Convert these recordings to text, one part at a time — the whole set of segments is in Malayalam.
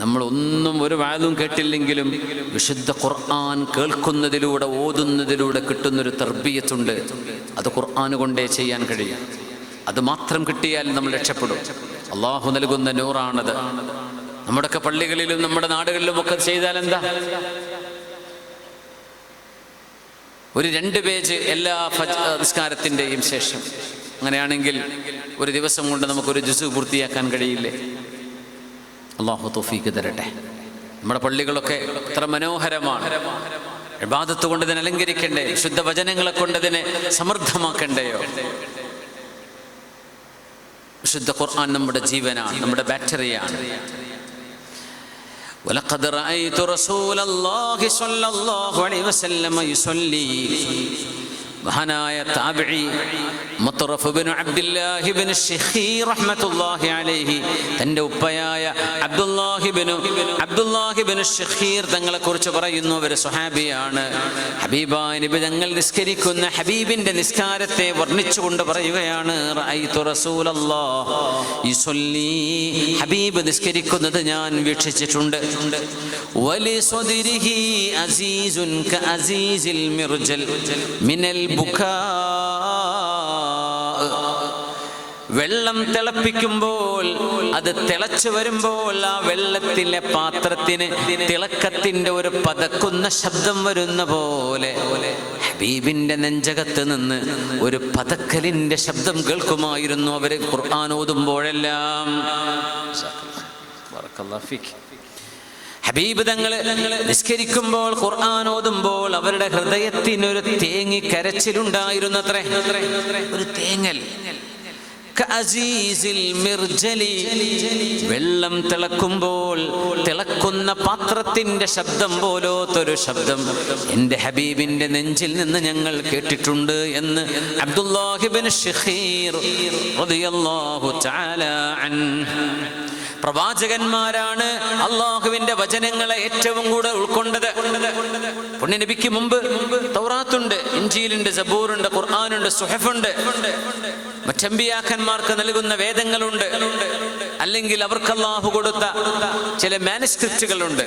നമ്മളൊന്നും ഒരു വാദവും കേട്ടില്ലെങ്കിലും വിശുദ്ധ ഖുർആൻ കേൾക്കുന്നതിലൂടെ ഓതുന്നതിലൂടെ കിട്ടുന്നൊരു തർബിയത്തുണ്ട്. അത് ഖുർആൻ കൊണ്ടേ ചെയ്യാൻ കഴിയും. അത് മാത്രം കിട്ടിയാൽ നമ്മൾ രക്ഷപ്പെടും. അള്ളാഹു നൽകുന്ന നൂറാണത്. നമ്മുടെയൊക്കെ പള്ളികളിലും നമ്മുടെ നാടുകളിലും ഒക്കെ ചെയ്താൽ എന്താ, ഒരു 2 പേജ് എല്ലാ നിസ്കാരത്തിൻ്റെയും ശേഷം. അങ്ങനെയാണെങ്കിൽ ഒരു ദിവസം കൊണ്ട് നമുക്കൊരു ജുസ് പൂർത്തിയാക്കാൻ കഴിയില്ലേ? അള്ളാഹു തൗഫീഖ് തരട്ടെ. നമ്മുടെ പള്ളികളൊക്കെ എത്ര മനോഹരമാണ്. ഇബാദത്ത് കൊണ്ട് ഇതിനെ അലങ്കരിക്കണ്ടേ? ശുദ്ധ വചനങ്ങളെ കൊണ്ട് ഇതിനെ സമൃദ്ധമാക്കണ്ടയോ? വിശുദ്ധ ഖുർആൻ നമ്മുടെ ജീവനാണ്, നമ്മുടെ ബാറ്ററിയാണ്. ولقد رأيت رسول الله صلى الله عليه وسلم يصلي. മഹാനായ താബിഈ മുത്തറഫ് ബിൻ അബ്ദുല്ലാഹി ബിൻ ശഖീർ റഹ്മത്തുള്ളാഹി അലൈഹി തൻ്റെ ഉപ്പയായ അബ്ദുല്ലാഹി ബിൻ ശഖീർ തങ്ങളെ കുറിച്ച് പറയുന്നു. അവർ സ്വഹാബിയാണ്. ഹബീബായ നബി തങ്ങൾ നിസ്കരിക്കുന്ന ഹബീബിന്റെ നിസ്കാരത്തെ വർണ്ണിച്ചുകൊണ്ട് പറയുകയാണ്, റഅയ്തു റസൂലല്ലാഹ് യുസല്ലി. ഹബീബ് നിസ്കരിക്കുന്നത് ഞാൻ വീക്ഷിച്ചിട്ടുണ്ട്. വലി സ്വദിരിഹി അസീസുൻ കഅസീസിൽ മിർജൽ മിനൽ ബുക്കാ. വെള്ളം തിളപ്പിക്കുമ്പോൾ അത് തിളച്ചു വരുമ്പോൾ ആ വെള്ളത്തിലെ പാത്രത്തിന് തിളക്കത്തിന്റെ ഒരു പതക്കുന്ന ശബ്ദം വരുന്ന പോലെ ഹബീബിന്റെ നെഞ്ചകത്ത് നിന്ന് ഒരു പതക്കലിന്റെ ശബ്ദം കേൾക്കുമായിരുന്നു അവര് ഖുർആൻ ഓതുമ്പോഴെല്ലാം. ഹബീബ് തങ്ങൾ നിസ്കരിക്കുമ്പോൾ ഖുർആൻ ഓതുമ്പോൾ അവരുടെ ഹൃദയത്തിനൊരു തേങ്ങി കരച്ചിലുണ്ടായിരുന്നത്രേ, ഒരു തേങ്ങൽ. വെള്ളം തിളക്കുമ്പോൾ തിളക്കുന്ന പാത്രത്തിന്റെ ശബ്ദം പോലോത്തൊരു ശബ്ദം എൻ്റെ ഹബീബിന്റെ നെഞ്ചിൽ നിന്ന് ഞങ്ങൾ കേട്ടിട്ടുണ്ട് എന്ന് അബ്ദുല്ലാഹി ബിൻ ശഖീർ റളിയല്ലാഹു തആല അൻഹു. പ്രവാചകന്മാരാണ് അള്ളാഹുവിന്റെ വചനങ്ങളെ ഏറ്റവും കൂടുതൽ ഉൾക്കൊണ്ടത്. പുണ്യനബിക്ക് മുമ്പ് തൗറാത്തുണ്ട്, ഇൻജീലുണ്ട്, സബൂറുണ്ട്, ഖുർആനുണ്ട്, സുഹഫുണ്ട്. മറ്റമ്പിയാക്കന്മാർക്ക് നൽകുന്ന വേദങ്ങളുണ്ട്, അല്ലെങ്കിൽ അവർക്ക് അള്ളാഹു കൊടുത്ത ചില മാനുസ്ക്രിപ്റ്റുകളുണ്ട്.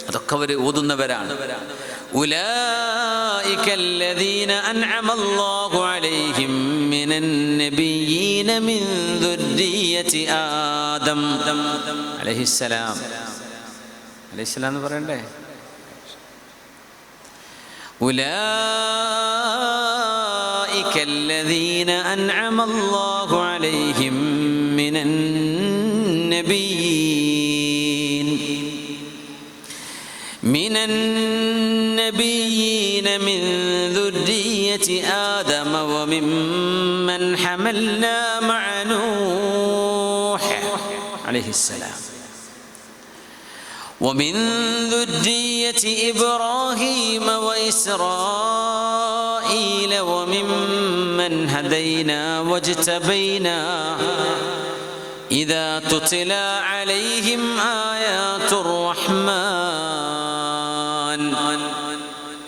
അതൊക്കെ അവർ ഓതുന്നവരാണ്. ഉലൈക الذين أنعم الله عليهم من النبيين من ذرية آدم عليه السلام. عليه السلام എന്ന് പറയണ്ടേ? أولئك الذين أنعم الله عليهم من النبيين من ذرية آدم وممن حملنا مع نوح عليه السلام ومن ذرية إبراهيم وإسرائيل وممن هدينا واجتبينا إذا تتلى عليهم آيات الرحمن.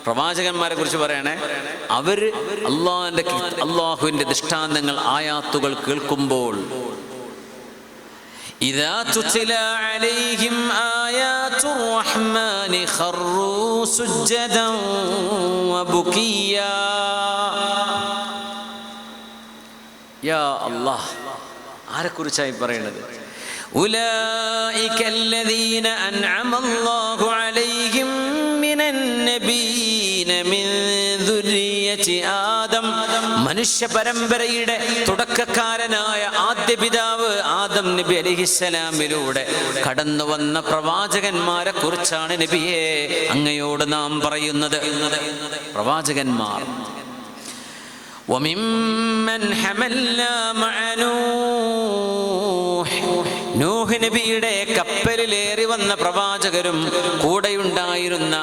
പ്രവാചകന്മാരെ കുറിച്ച് പറയണേ, അവർ അള്ളാഹുവിന്റെ ദൃഷ്ടാന്തങ്ങൾ ആയാത്തുകൾ കേൾക്കുമ്പോൾ إذا تتلى عليهم آيات الرحمن خروا سجدا وبكيا. يا الله, ആരെക്കുറിച്ചായി പറയുന്നത്? أولئك الذين أنعم الله عليهم من النبيين من ذرية آدم. മനുഷ്യ പരമ്പരയുടെ തുടക്കക്കാരനായ ആദ്യ പിതാവ് ആദം നബി അലൈഹിസ്സലാമിലൂടെ കടന്നു വന്ന പ്രവാചകന്മാരെ കുറിച്ചാണ് നബിയെ അങ്ങയോട് നാം പറയുന്നത്. പ്രവാചകന്മാർ وممن حملنا مع نوح. നൂഹ് നബിയുടെ കപ്പലിലേറി വന്ന പ്രവാചകരും കൂടെയുണ്ടായിരുന്ന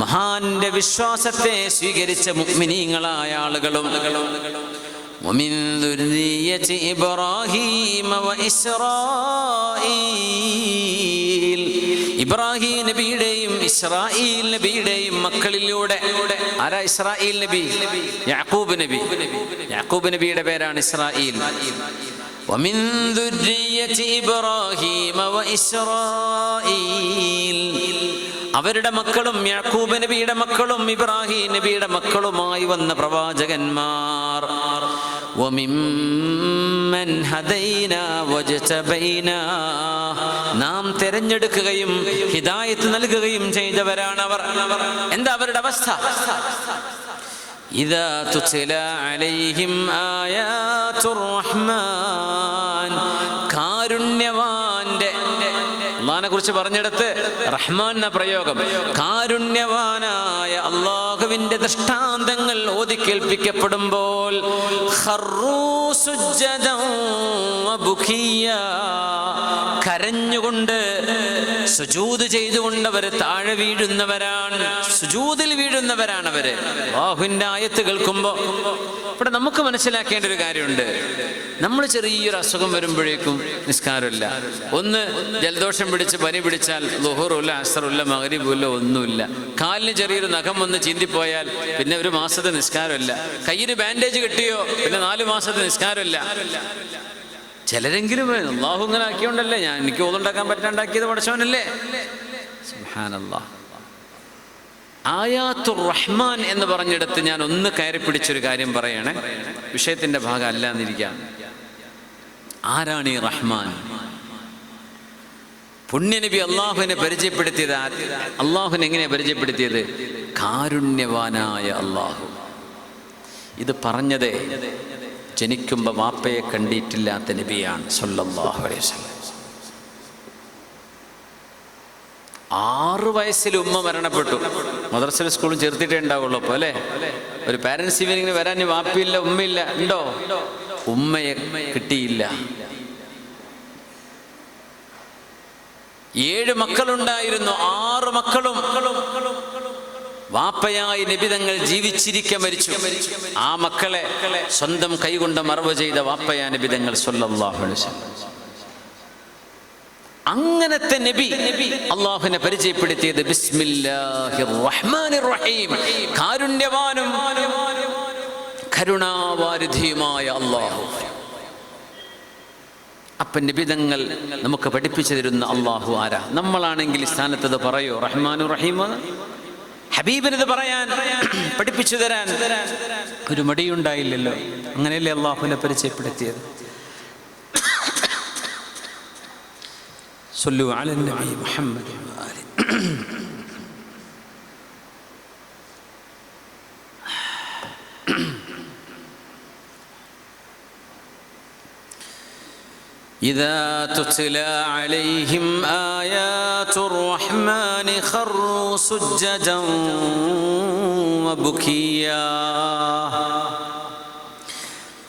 മഹാന്റെ വിശ്വാസത്തെ സ്വീകരിച്ച മുഅ്മിനീങ്ങളായ ആളുകളും. ومن ذرية إبراهيم وإسرائيل. ഇബ്രാഹിം നബിയുടെയും ഇസ്രായേൽ നബിയുടെയും മക്കളിലൂടെ. ആരാ ഇസ്രായേൽ നബി? യാക്കൂബ് നബി. യാക്കൂബ് നബിയുടെ പേരാണ് ഇസ്രായേൽ. ومن ذرية إبراهيم وإسرائيل അവരുടെ മക്കളും യാക്കൂബ് നബിയുടെ മക്കളും ഇബ്രാഹിം നബിയുടെ മക്കളുമായി വന്ന പ്രവാചകന്മാർ. വമിമ്മൻ ഹദൈനാ വജ്തബൈനാ, നാം തിരഞ്ഞെടുക്കുകയും ഹിദായത്ത് നൽകുകയും ചെയ്തവരാണ് അവർ. എന്താ അവരുടെ അവസ്ഥ? ഇദാ തുത്ലാ അലൈഹിം ആയാതുർ റഹ്മാൻ, കാരുണ്യവാന്റെ അള്ളാഹിനെ കുറിച്ച് പറഞ്ഞെടുത്ത് റഹ്മാൻ എന്ന പ്രയോഗം, കാരുണ്യവാനായ അള്ളാഹുവിന്റെ ദൃഷ്ടാന്തങ്ങൾ ഓതി കേൾപ്പിക്കപ്പെടുമ്പോൾ ഖറൂ സുജ്ജദൻ വബുകിയാ, കരഞ്ഞുകൊണ്ട് സുജൂദ് ചെയ്തുകൊണ്ട് അവർ താഴെ വീഴുന്നവരാണ്, സുജൂദിൽ വീഴുന്നവരാണ് അവര്. അല്ലാഹുവിന്റെ ആയത്ത് കേൾക്കുമ്പോൾ ഇവിടെ നമുക്ക് മനസ്സിലാക്കേണ്ട ഒരു കാര്യമുണ്ട്. നമ്മൾ ചെറിയൊരു അസുഖം വരുമ്പോഴേക്കും നിസ്കാരമില്ല. ഒന്ന് ജലദോഷം പിടിച്ച് പനി പിടിച്ചാൽ ളുഹറുല്ല, അസ്റുല്ല, മഗ്രിബുല്ല, ഒന്നുമില്ല. കാലിന് ചെറിയൊരു നഖം വന്ന് ചീന്തിപ്പോയാൽ പിന്നെ ഒരു മാസത്തെ നിസ്കാരമില്ല. കയ്യിന് ബാൻഡേജ് കിട്ടിയോ പിന്നെ 4 മാസത്തെ നിസ്കാരമില്ല. ചിലരെങ്കിലും അല്ലാഹു ഇങ്ങനെ ആക്കിയോണ്ടല്ലേ, എനിക്ക് ഓതുണ്ടാക്കാൻ പറ്റാണ്ടാക്കിയത് പഠിച്ചവനല്ലേ. സുബ്ഹാനല്ലാഹ്. ആയാത്തുർ റഹ്മാൻ എന്ന് പറഞ്ഞെടുത്ത് ഞാൻ ഒന്ന് കയറി പിടിച്ചൊരു കാര്യം പറയണേ, വിഷയത്തിന്റെ ഭാഗം അല്ല എന്നിരിക്കാം. ആരാണ് ഈ റഹ്മാൻ? പുണ്യനബി അള്ളാഹുവിനെ പരിചയപ്പെടുത്തിയത്, അള്ളാഹുവിനെ എങ്ങനെയാ പരിചയപ്പെടുത്തിയത്? കാരുണ്യവാനായ അള്ളാഹു. ഇത് പറഞ്ഞത് ജനിക്കുമ്പോൾ വാപ്പയെ കണ്ടിട്ടില്ലാത്ത നബിയാണ് സല്ലല്ലാഹു അലൈഹി വസല്ലം. 6 വയസ്സിൽ ഉമ്മ മരണപ്പെട്ടു. മദ്രസയിലും സ്കൂളും ചേർത്തിട്ടേ ഉണ്ടാവുള്ളൂ. അപ്പോൾ അല്ലേ, ഒരു പാരൻസ് ഈവനിങ്ങിന് വരാൻ വാപ്പയില്ല ഉമ്മയില്ല, ഉണ്ടോ? ഉമ്മയെ കിട്ടിയില്ല. 7 മക്കളുണ്ടായിരുന്നു. 6 മക്കളും വാപ്പയായി നബിതങ്ങൾ ജീവിച്ചിരിക്കെ മരിച്ചു. ആ മക്കളെ സ്വന്തം കൈകൊണ്ട് മറവ് ചെയ്ത വാപ്പയാ നബിതങ്ങൾ സല്ലല്ലാഹു അലൈഹി വസല്ലം. അങ്ങനത്തെ നബി അള്ളാഹുവിനെ പരിചയപ്പെടുത്തിയത് ബിസ്മില്ലാഹിർ റഹ്മാനിർ റഹീം, കാരുണ്യവാനും കരുണാവാരിധിയുമായ അള്ളാഹു. അപ്പൊ നിബിധങ്ങൾ നമുക്ക് പഠിപ്പിച്ചു തരുന്ന അള്ളാഹു ആരാ? നമ്മളാണെങ്കിൽ ഈ സ്ഥാനത്തത് പറയോ റഹ്മാനു റഹീം? ഹബീബിനത് പറയാൻ, പഠിപ്പിച്ചു തരാൻ ഒരു മടിയുണ്ടായില്ലല്ലോ. അങ്ങനെയല്ലേ അള്ളാഹുവിനെ പരിചയപ്പെടുത്തിയത്. സല്ലു അല നബി മുഹമ്മദ് إذا تتلى عليهم آيات الرحمن خروا سجدا وبكيا.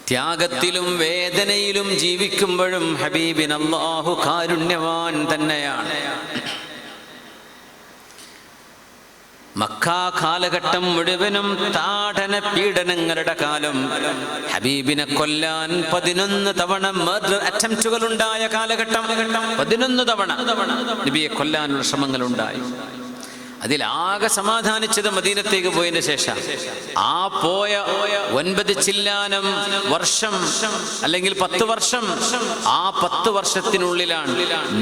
ത്യാഗത്തിലും വേദനയിലും ജീവിക്കുമ്പോഴും ഹബീബിൻ അല്ലാഹു കാരുണ്യവാൻ തന്നെയാണ്. മക്ക കാലഘട്ടം മുഴുവനും താടന പീഡനങ്ങളുടെ കാലം. ഹബീബിനെ കൊല്ലാൻ 11 തവണ മർഡർ അറ്റംപ്റ്റുകൾ ഉണ്ടായ കാലഘട്ടം. 11 തവണ നബിയെ കൊല്ലാനുള്ള ശ്രമങ്ങൾ ഉണ്ടായി. അതിലാകെ സമാധാനിച്ചത് മദീനത്തേക്ക് പോയതിന് ശേഷം. ആ പോയ 9 ചില്ലാനം വർഷം അല്ലെങ്കിൽ 10 വർഷം, ആ 10 വർഷത്തിനുള്ളിലാണ്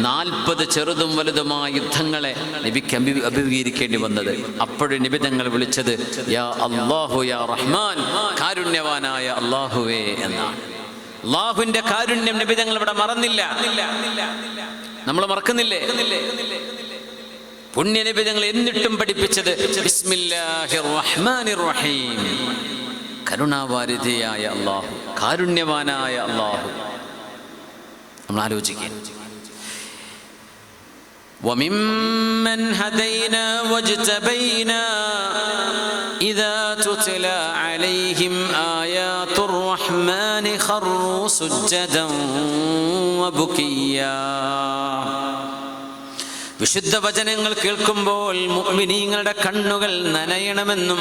40 ചെറുതും വലുതുമായ യുദ്ധങ്ങളെ നബിക്ക് അഭിമുഖീകരിക്കേണ്ടി വന്നത്. അപ്പോഴും നബി തങ്ങൾ വിളിച്ചത് യാ അല്ലാഹു യാ റഹ്മാൻ, കാരുണ്യവാനായ അല്ലാഹുവേ എന്നാണ്. അല്ലാഹുവിന്റെ കാരുണ്യം നബി തങ്ങൾ ഇവിടെ മറന്നില്ല. നമ്മൾ മറക്കുന്നില്ലേ? പുണ്യനബി തങ്ങൾ എന്നിട്ടും പഠിപ്പിച്ചത് ബിസ്മില്ലാഹിർ റഹ്മാനിർ റഹീം, കരുണാവാരിധിയായ അല്ലാഹു, കാരുണ്യവാനായ അല്ലാഹു. നമ്മൾ ആലോചിക്കുക. വമിമ്മൻ ഹദൈനാ വജ്തബൈനാ ഇദാ തുത്ലാ അലൈഹിം ആയാതുർ റഹ്മാനി ഖറൂ സുജ്ജദൻ വബുകിയാ. വിശുദ്ധ വചനങ്ങൾ കേൾക്കുമ്പോൾ മുഅ്മിനീങ്ങളുടെ കണ്ണുകൾ നനയണമെന്നും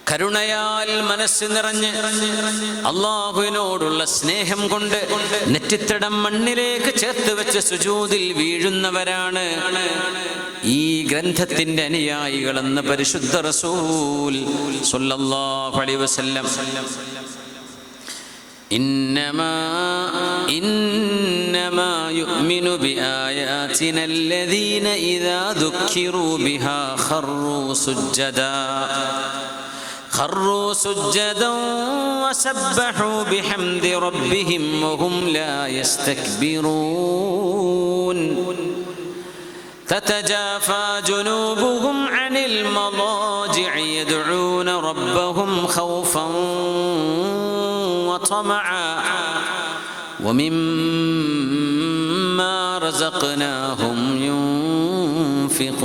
കരുണയാൽ മനസ്സ് നിറഞ്ഞ് അല്ലാഹുവിനോടുള്ള സ്നേഹം കൊണ്ട് നെറ്റിത്തടം മണ്ണിലേക്ക് ചേർത്ത് വെച്ച് സുജൂദിൽ വീഴുന്നവരാണ് ഈ ഗ്രന്ഥത്തിന്റെ അനുയായികളെന്ന് പരിശുദ്ധ റസൂൽ സ്വല്ലല്ലാഹു അലൈഹി വസല്ലം. إنما يؤمن بآياتنا الذين إذا ذكروا بها خروا سجدا وسبحوا بحمد ربهم وهم لا يستكبرون تتجافى جنوبهم عن المضاجع يدعون ربهم خوفا وطمعا ومما رزقناهم ينفقون.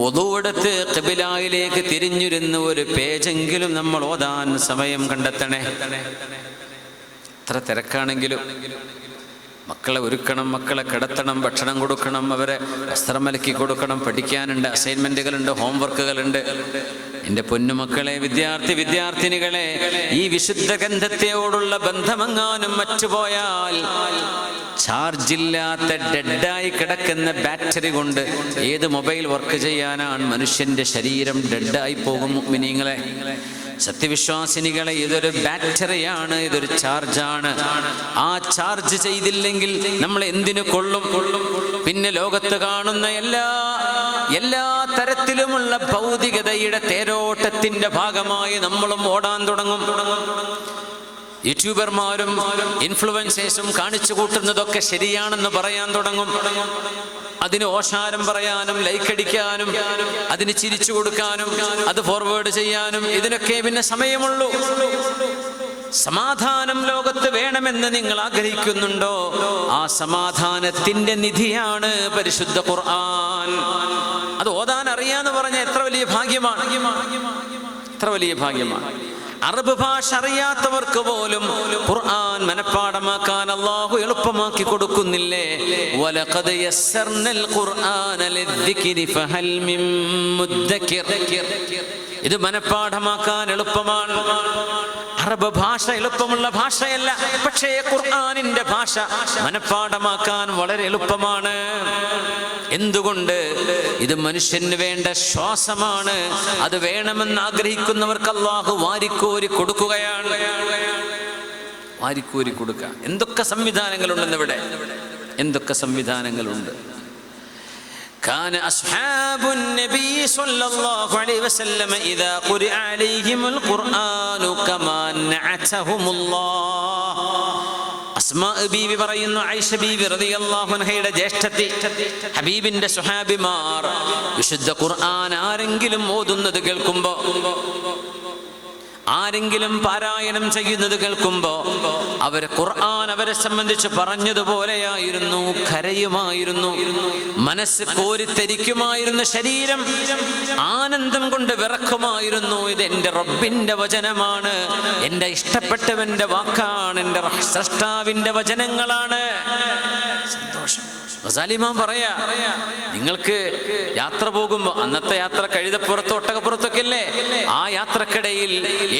വുദൂഅെടുത്ത് ഖിബിലയിലേക്ക് തിരിഞ്ഞിരുന്ന ഒരു പേജെങ്കിലും നമ്മൾ ഓതാൻ സമയം കണ്ടെത്തണേ. എത്ര തിരക്കാണെങ്കിലും മക്കളെ ഒരുക്കണം, മക്കളെ കിടത്തണം, ഭക്ഷണം കൊടുക്കണം, അവരെ വസ്ത്രം അലക്കി കൊടുക്കണം, പഠിക്കാനുണ്ട്, അസൈൻമെന്റുകളുണ്ട്, ഹോംവർക്കുകളുണ്ട്. എൻ്റെ പൊന്നുമക്കളെ, വിദ്യാർത്ഥിനികളെ, ഈ വിശുദ്ധ ഗ്രന്ഥത്തോടുള്ള ബന്ധമെങ്ങാനും മറ്റുപോയാൽ ചാർജില്ലാത്ത ഡെഡായി കിടക്കുന്ന ബാറ്ററി കൊണ്ട് ഏത് മൊബൈൽ വർക്ക് ചെയ്യാനാണ്? മനുഷ്യന്റെ ശരീരം ഡെഡായി പോകും. മുഅ്മിനീങ്ങളെ, സത്യവിശ്വാസിനികളെ, ഇതൊരു ബാറ്ററിയാണ്, ഇതൊരു ചാർജാണ്. ആ ചാർജ് ചെയ്തില്ലെങ്കിൽ നമ്മൾ എന്തിനു കൊള്ളും? പിന്നെ ലോകത്ത് കാണുന്ന എല്ലാ തരത്തിലുമുള്ള ഭൗതികതയുടെ തേരോട്ടത്തിന്റെ ഭാഗമായി നമ്മളും ഓടാൻ തുടങ്ങും. യൂട്യൂബർമാരും ഇൻഫ്ലുവൻസേഴ്സും കാണിച്ചു കൂട്ടുന്നതൊക്കെ ശരിയാണെന്ന് പറയാൻ തുടങ്ങും. അതിന് ഓശാരം പറയാനും ലൈക്ക് അടിക്കാനും അതിന് ചിരിച്ചു കൊടുക്കാനും അത് ഫോർവേഡ് ചെയ്യാനും ഇതിനൊക്കെ പിന്നെ സമയമുള്ളൂ. സമാധാനം ലോകത്ത് വേണമെന്ന് നിങ്ങൾ ആഗ്രഹിക്കുന്നുണ്ടോ? ആ സമാധാനത്തിന്റെ നിധിയാണ് പരിശുദ്ധ ഖുർആൻ. അത് ഓതാൻ അറിയാന്ന് പറഞ്ഞ എത്ര വലിയ ഭാഗ്യമാണ്, എത്ര വലിയ ഭാഗ്യമാണ്. അറബ് ഭാഷ അറിയാത്തവർക്ക് പോലും ഖുർആൻ മനഃപ്പാഠമാക്കാൻ അല്ലാഹു എളുപ്പമാക്കി കൊടുക്കുന്നില്ലേ? വലഖദ് യസ്സർനൽ ഖുർആന ലിദ്ദിക്രി ഫഹൽ മിൻ മുദ്ദക്കിർ. ഇത് മനഃപ്പാഠമാക്കാൻ എളുപ്പമാണ്. അറബ് ഭാഷ എളുപ്പമുള്ള ഭാഷയല്ല, പക്ഷേ ഖുർആനിന്റെ ഭാഷ മനഃപ്പാഠമാക്കാൻ വളരെ എളുപ്പമാണ്. എന്തുകൊണ്ട്? ഇത് മനുഷ്യന് വേണ്ട ശ്വാസമാണ്. അത് വേണമെന്ന് ആഗ്രഹിക്കുന്നവർക്ക് അല്ലാഹു വാരിക്കോരി കൊടുക്കുകയാണ്. വാരിക്കോരി കൊടുക്കുക. എന്തൊക്കെ സംവിധാനങ്ങളുണ്ടെന്ന് ഇവിടെ, എന്തൊക്കെ സംവിധാനങ്ങളുണ്ട്. كان أصحاب النبي صلى الله عليه وسلم إذا قرئ عليهم القرآن كما نعتهم الله. അസ്മാ ബീവി പറയുന്നു, ആയിഷ ബീവി റളിയല്ലാഹു അൻഹയുടെ ജ്യേഷ്ഠത്തി, ഹബീബിന്റെ സ്വഹാബിമാർ വിശുദ്ധ ഖുർആൻ ആരെങ്കിലും ഓതുന്നത് കേൾക്കുമ്പോ, ആരെങ്കിലും പാരായണം ചെയ്യുന്നത് കേൾക്കുമ്പോ അവർ ഖുർആൻ അവരെ സംബന്ധിച്ച് പറഞ്ഞതുപോലെയായിരുന്നു. കരയുമായിരുന്നു, മനസ്സ് കോരിത്തരിക്കുമായിരുന്നു, ശരീരം ആനന്ദം കൊണ്ട് വിറക്കുമായിരുന്നു. ഇത് എൻ്റെ റബ്ബിന്റെ വചനമാണ്, എൻ്റെ ഇഷ്ടപ്പെട്ടവന്റെ വാക്കാണ്, എൻ്റെ സ്രഷ്ടാവിന്റെ വചനങ്ങളാണ്. സന്തോഷം. ഗസാലിമാൻ പറയാ, നിങ്ങൾക്ക് യാത്ര പോകുമ്പോ, അന്നത്തെ യാത്ര കഴുതപ്പുറത്ത് ഒട്ടകപ്പുറത്തൊക്കെ അല്ലേ, ആ യാത്രക്കിടയിൽ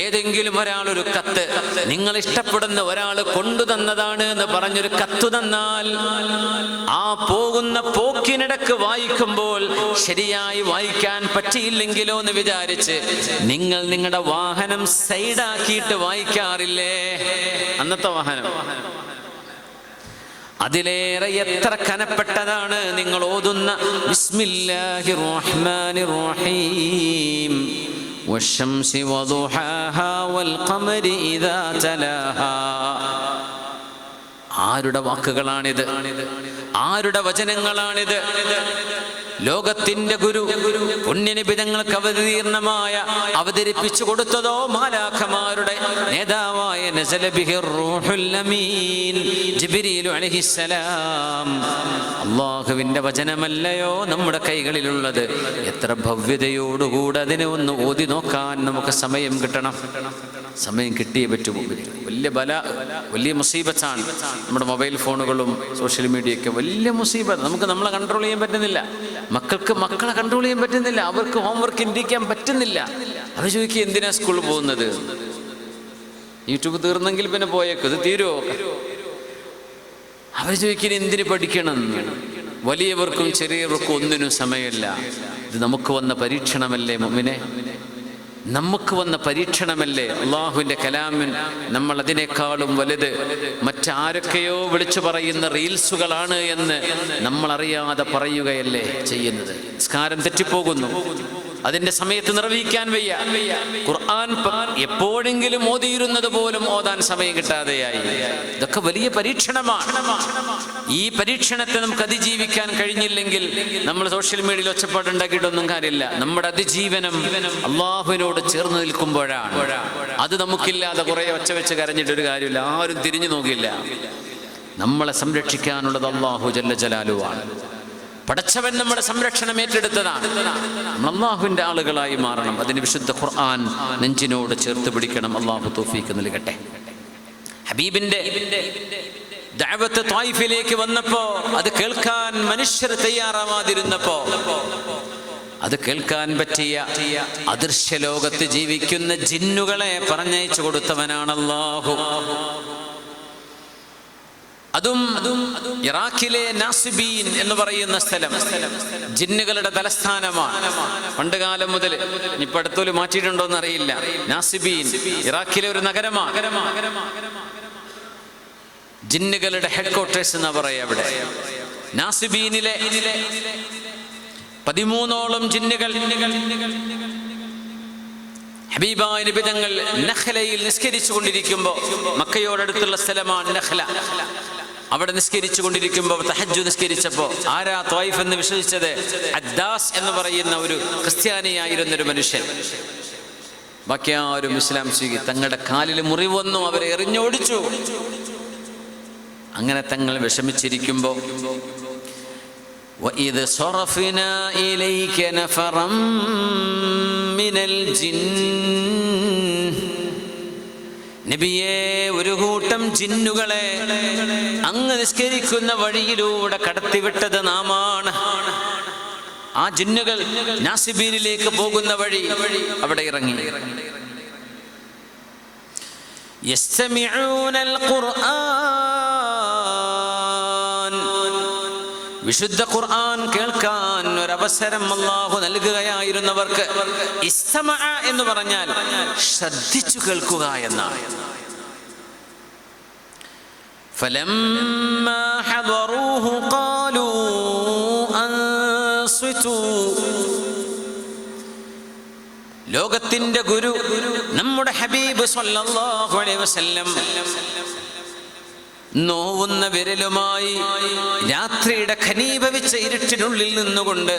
ഏതെങ്കിലും ഒരാൾ ഒരു കത്ത്, നിങ്ങൾ ഇഷ്ടപ്പെടുന്ന ഒരാൾ കൊണ്ടുതന്നതാണ് എന്ന് പറഞ്ഞൊരു കത്ത് തന്നാൽ, ആ പോകുന്ന പോക്കിനിടക്ക് വായിക്കുമ്പോൾ ശരിയായി വായിക്കാൻ പറ്റിയില്ലെങ്കിലോ എന്ന് വിചാരിച്ച് നിങ്ങൾ നിങ്ങളുടെ വാഹനം സൈഡാക്കിയിട്ട് വായിക്കാറില്ലേ? അന്നത്തെ വാഹനം അതിലേറെ എത്ര കനപ്പെട്ടതാണ് നിങ്ങൾ ഓതുന്ന ബിസ്മില്ലാഹിർ റഹ്മാനിർ റഹീം വശംസി വദുഹാഹാ വൽ ഖമരി ഇദാ തലാഹാ. ആരുടെ വാക്കുകളാണിത്? ആരുടെ വചനങ്ങളാണിത്? ലോകത്തിന്റെ ഗുരു പുണ്യനബി തങ്ങൾക്ക് അവതീർണമായ അവതരിപ്പിച്ചു കൊടുത്തതോ മാലാഖമാരുടെ നേതാവായ നസല ബിഹിർ റൂഹുൽ അമീൻ ജിബ്രീൽ അലൈഹിസ്സലാം. അല്ലാഹുവിന്റെ വചനമല്ലയോ നമ്മുടെ കൈകളിലുള്ളത്? എത്ര ഭവ്യതയോടുകൂടെ അതിനെ ഒന്ന് ഓതി നോക്കാൻ നമുക്ക് സമയം കിട്ടണം. സമയം കിട്ടിയേ പറ്റൂ. വലിയ വലിയ മുസീബത്താണ് നമ്മുടെ മൊബൈൽ ഫോണുകളും സോഷ്യൽ മീഡിയയൊക്കെ. വലിയ മുസീബത്ത്. നമുക്ക് നമ്മളെ കൺട്രോൾ ചെയ്യാൻ പറ്റുന്നില്ല, മക്കളെ കൺട്രോൾ ചെയ്യാൻ പറ്റുന്നില്ല, അവർക്ക് ഹോംവർക്ക് ഇരിക്കാൻ പറ്റുന്നില്ല. അവർ ചോദിക്കുക, എന്തിനാ സ്കൂളിൽ പോകുന്നത്? യൂട്യൂബ് തീർന്നെങ്കിൽ പിന്നെ പോയേക്കും, ഇത് തീരുമോ? അവർ ചോദിക്കുന്ന എന്തിന് പഠിക്കണം? വലിയവർക്കും ചെറിയവർക്കും ഒന്നിനും സമയമില്ല. ഇത് നമുക്ക് വന്ന പരീക്ഷണമല്ലേ മുഅ്മിനെ? നമുക്ക് വന്ന പരീക്ഷണമല്ലേ. അള്ളാഹുവിൻ്റെ കലാമിൻ നമ്മൾ അതിനേക്കാളും വലുത് മറ്റാരൊക്കെയോ വിളിച്ചു പറയുന്ന റീൽസുകളാണ് എന്ന് നമ്മളറിയാതെ പറയുകയല്ലേ ചെയ്യുന്നത്. നിസ്കാരം തെറ്റിപ്പോകുന്നു, അതിൻ്റെ സമയത്ത് നിർവഹിക്കാൻ വയ്യ. ഖുർആൻ എപ്പോഴെങ്കിലും ഓതിയിരുന്നത് പോലും ഓതാൻ സമയം കിട്ടാതെയായി. ഇതൊക്കെ വലിയ പരീക്ഷണമാണ്. ഈ പരീക്ഷണത്തെ നമുക്ക് അതിജീവിക്കാൻ കഴിഞ്ഞില്ലെങ്കിൽ നമ്മൾ സോഷ്യൽ മീഡിയയിൽ ഒച്ചപ്പാടുണ്ടാക്കിയിട്ടൊന്നും കാര്യമില്ല. നമ്മുടെ അതിജീവനം അള്ളാഹുവിനോട് ചേർന്ന് നിൽക്കുമ്പോഴാണ്. അത് നമുക്കില്ലാതെ കുറേ ഒച്ച വെച്ച് കരഞ്ഞിട്ടൊരു കാര്യമില്ല, ആരും തിരിഞ്ഞു നോക്കില്ല. നമ്മളെ സംരക്ഷിക്കാനുള്ളത് അള്ളാഹു ജല്ല ജലാലുവാണ്. പടച്ചവൻ നമ്മുടെ സംരക്ഷണം ഏറ്റെടുത്തതാണ്. നമ്മൾ അള്ളാഹുവിൻ്റെ ആളുകളായി മാറണം. അതിന് വിശുദ്ധ ഖുർആൻ നെഞ്ചിനോട് ചേർത്ത് പിടിക്കണം. അള്ളാഹു തൗഫീഖ് നൽകട്ടെ. ഹബീബിന്റെ ദഅവത്ത് ത്വായിഫിലേക്ക് വന്നപ്പോ അത് കേൾക്കാൻ മനുഷ്യർ തയ്യാറാവാതിരുന്നപ്പോ അത് കേൾക്കാൻ പറ്റിയ അദൃശ്യ ലോകത്ത് ജീവിക്കുന്ന ജിന്നുകളെ പറഞ്ഞയച്ചു കൊടുത്തവനാണ് അല്ലാഹു. അതും ഇറാഖിലെ നാസിബീൻ എന്ന് പറയുന്ന സ്ഥലം ജിന്നുകളുടെ തലസ്ഥാനമാണ്. പണ്ടുകാലം മുതൽ, ഇപ്പൊ അടുത്തൊരു മാറ്റിയിട്ടുണ്ടോ എന്നറിയില്ല. നാസിബീൻ ഇറാഖിലെ ഒരു നഗരമാണ്. ജിന്നുകളുടെ ഹെഡ് ക്വാർട്ടേഴ്സ് എന്നാ പറയാ. അവിടെ നാസിബീനിലെ 13ഓളം ജിന്നുകൾ ഹബീബായ നബി തങ്ങൾ നഖ്ലയിൽ നിസ്കരിച്ചു കൊണ്ടിരിക്കുമ്പോൾ, മക്കയോടടുത്തുള്ള സ്ഥലമാണ് നഖ്ല, അവിടെ നിസ്കരിച്ചു കൊണ്ടിരിക്കുമ്പോൾ തഹജ്ജുദ് നിസ്കരിച്ചപ്പോൾ ആരാ ത്വായിഫ് എന്ന് വിശ്വസിച്ചത്? അദ്ദാസ് എന്ന് പറയുന്ന ഒരു ക്രിസ്ത്യാനിയായിരുന്നൊരു മനുഷ്യൻ. ബാക്കി ആരും ഇസ്ലാം സ്വീകരിച്ചു. തങ്ങളുടെ കാലിൽ മുറിവ് വന്നു, അവരെ എറിഞ്ഞോടിച്ചു. അങ്ങനെ തങ്ങൾ വിഷമിച്ചിരിക്കുമ്പോൾ وَإِذْ صَرَفْنَا إِلَيْكَ نَفَرًا مِنَ الْجِنِّ നബിയേ, ഒരു കൂട്ടം ജിന്നുകളെ അങ്ങ് നിസ്കരിക്കുന്ന വഴിയിലൂടെ കടത്തിവിട്ടത് നാമാണ്. ആ ജിന്നുകൾ നാസിബീനിലേക്ക് പോകുന്ന വഴി അവിടെ ഇറങ്ങി. യസ്തമിഊനൽ ഖുർആൻ, വിശുദ്ധ ഖുർആൻ കേൾക്കാൻ ഒരവസരം അല്ലാഹു നൽകുകയായിരുന്നവർക്ക്. ഇസ്തമഅ എന്ന് പറഞ്ഞാൽ ശ്രദ്ധിച്ചു കേൾക്കുക എന്നാണ്. ഫലമ്മാ ഹദറൂഹു ഖാലൂ അൻസിതു, ലോകത്തിന്റെ ഗുരു നമ്മുടെ ഹബീബ് സ്വല്ലല്ലാഹു അലൈഹി വസല്ലം നോവുന്ന വിരലുമായി രാത്രിയുടെ ഖനീഭവിച്ച ഇരുട്ടിനുള്ളിൽ നിന്നുകൊണ്ട്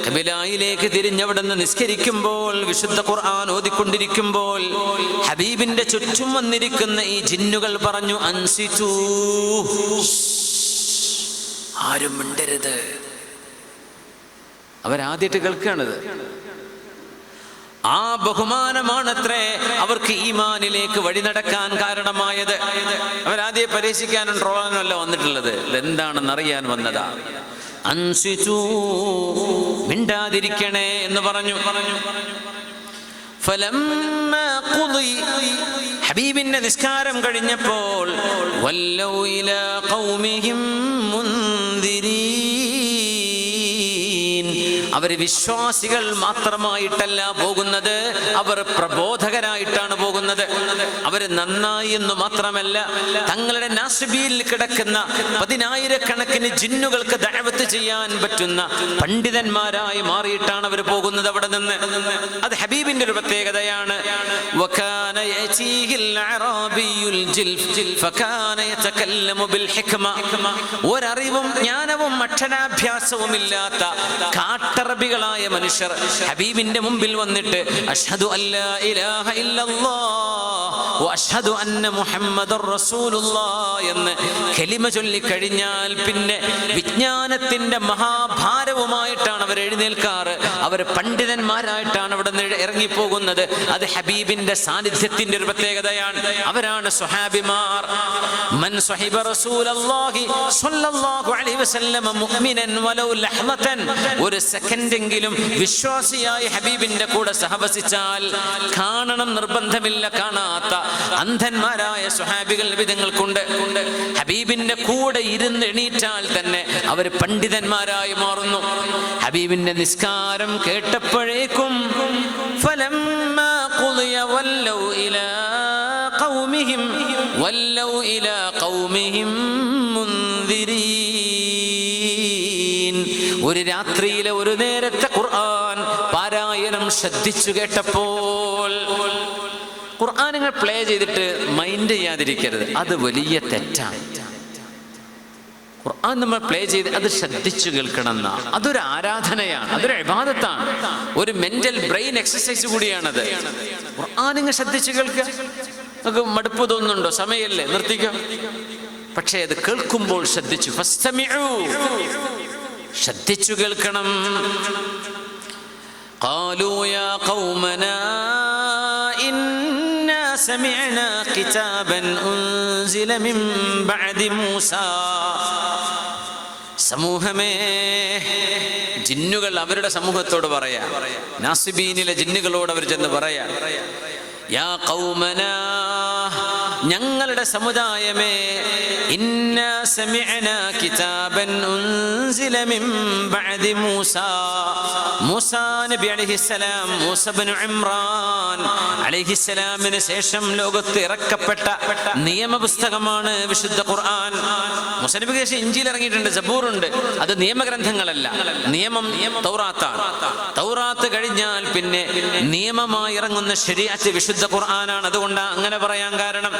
ഖിബലയിലേക്ക് തിരിഞ്ഞവിടെ നിന്ന് നിസ്കരിക്കുമ്പോൾ, വിശുദ്ധ ഖുർആൻ ഓതിക്കൊണ്ടിരിക്കുമ്പോൾ ഹബീബിന്റെ ചുറ്റും വന്നിരിക്കുന്ന ഈ ജിന്നുകൾ പറഞ്ഞു, അൻസിതു, ആരും മിണ്ടരുത്. അവരാദ്യമായിട്ട് കേൾക്കുകയാണിത്. ആ ബഹുമാനമാണത്രേ അവർക്ക് ഈമാനിലേക്ക് വഴി നടക്കാൻ കാരണമായത്. അവരാദ്യം പരീക്ഷിക്കാനും ട്രോളാനും അല്ല വന്നിട്ടുള്ളത്, ഇതെന്താണെന്ന് അറിയാൻ വന്നതാ. അൻസിതു, മിണ്ടാതിരിക്കണേ എന്ന് പറഞ്ഞു. ഫലമ്മാ ഖുദി, ഹബീബിന്റെ നിസ്കാരം കഴിഞ്ഞപ്പോൾ വല്ലൗ ഇലാ ഖൗമിഹിം മുൻദിരീൻ, അവർ വിശ്വാസികൾ മാത്രമായിട്ടല്ല പോകുന്നത്, അവർ പ്രബോധകരായിട്ടാണ് പോകുന്നത്. അവർ നന്നായി എന്ന് മാത്രമല്ല, തങ്ങളുടെ നാസിബിയിൽ കിടക്കുന്ന 10,000 ജിന്നുകൾക്ക് ദഅവത്ത് ചെയ്യാൻ പറ്റുന്ന പണ്ഡിതന്മാരായി മാറിയിട്ടാണ് അവർ പോകുന്നത് അവിടെ നിന്ന്. അത് ഹബീബിന്റെ ഒരു പ്രത്യേകതയാണ്. വകാന യഅതീഹിൽ അറാബിയുൽ ജിൽഫ് ഫകാന യതകല്ലമു ബിൽ ഹിക്മ, ഒരറിവും ജ്ഞാനവും അക്ഷരാഭ്യാസവും ഇല്ലാത്ത കാട്ടറബികളായ മനുഷ്യർ ഹബീബിന്റെ മുമ്പിൽ വന്നിട്ട് അഷ്ഹദു അല്ലാ ഇലാഹ ഇല്ലല്ലാഹ് വ അഷ്ഹദു അന്ന മുഹമ്മദർ റസൂലുള്ളാഹ് എന്ന് കലിമ ചൊല്ലി കഴിഞ്ഞാൽ പിന്നെ വിജ്ഞാനത്തിന്റെ മഹാഭാരവുമായിട്ടാണ് അവർ എഴുന്നേൽക്കാറ്. അവർ പണ്ഡിതന്മാരായിട്ടാണ് അവിടെ നിന്ന് ഇറങ്ങിപ്പോകുന്നത്. അത് ഹബീബിന്റെ സാന്നിധ്യത്തിന്റെ ഒരു പ്രത്യേകതയാണ്. അവരാണ് സ്വഹാബിമാർ. മൻ സ്വഹിബ റസൂലല്ലാഹി സ്വല്ലല്ലാഹു അലൈഹി വസല്ലം മുഅ്മിനൻ വലൗ ലഹ്ളതൻ, ഒരു സെക്കൻഡെങ്കിലും വിശ്വാസിയായി ഹബീബിന്റെ കൂടെ സഹവസിച്ചാൽ, കാണണം നിർബന്ധമില്ല, കാണാത്ത അന്ധന്മാരായ സ്വഹാബികൾ വിധങ്ങൾക്കുണ്ട്. ഹബീബിന്റെ കൂടെ ഇരുന്ന് എണീറ്റാൽ തന്നെ അവർ പണ്ഡിതന്മാരായി മാറുന്നു. ഹബീബിന്റെ നിസ്കാരം കേട്ടപ്പോഴേക്കും ഫലമ്മാ ഖുദിയ വല്ലൗ ഇലാ ഖൗമിഹിം മുൻദിരീൻ. ഒരു രാത്രിയിലെ ഒരു നേരത്തെ ഖുർആൻ പാരായണം ശ്രദ്ധിച്ചു കേട്ടപ്പോൾ, ഖുർആൻ നിങ്ങൾ പ്ലേ ചെയ്തിട്ട് മൈൻഡ് ചെയ്യാതിരിക്കരുത്, അത് വലിയ തെറ്റാണ്. ഖുർആൻ നമ്മൾ പ്ലേ ചെയ്ത് അത് ശ്രദ്ധിച്ചു കേൾക്കണം എന്നാ. അതൊരു ആരാധനയാണ്, അതൊരു ഇബാദത്താണ്, ഒരു മെന്റൽ ബ്രെയിൻ എക്സസൈസ് കൂടിയാണത്. ഖുർആൻ നിങ്ങൾ ശ്രദ്ധിച്ചു കേൾക്കുക. നമുക്ക് മടുപ്പ് തോന്നുന്നുണ്ടോ? സമയമല്ലേ, നിർത്തിക്കോ. പക്ഷേ അത് കേൾക്കുമ്പോൾ ശ്രദ്ധിച്ചു, ഫസ്തമിഉ, ശ്രദ്ധിച്ചു കേൾക്കണം. ഖാലൂ യാ ഖൗമനാ ഇന്നാ സമിഅനാ കിതാബൻ ഉൻസില മിൻ ബഅദി മൂസാ. സമൂഹമേ, ജിന്നുകൾ അവരുടെ സമൂഹത്തോട് പറയാ, നാസിബീനിലെ ജിന്നുകളോട് അവർ ചെന്ന് പറയാ, യാ ഖൗമനാ, ഞങ്ങളുടെ സമുദായമേ, ഇന്നാ സമിഅനാ കിതാബൻ ഉൻസില മിൻ ബഅദി മൂസാ. മൂസാ നബി അലൈഹിസ്സലാം, മൂസ ഇബ്നു ഇമ്രാൻ അലൈഹിസ്സലാമിന് ശേഷം ലോകത്ത് ഇറക്കപ്പെട്ട നിയമപുസ്തകമാണ് വിശുദ്ധ ഖുർആൻ. മൂസ നബിക്ക് ശേഷം ഇഞ്ചീൽ ഇറങ്ങിയിട്ടുണ്ട്, സബൂറുണ്ട്. അത് നിയമഗ്രന്ഥങ്ങളല്ല, നിയമം തൗറാത്താണ്. തൗറാത്ത് കഴിഞ്ഞാൽ പിന്നെ നിയമമായി ഇറങ്ങുന്ന ശരീഅത്ത് വിശുദ്ധ ഖുർആനാണ്. അതുകൊണ്ടാണ് അങ്ങനെ പറയാൻ കാരണം.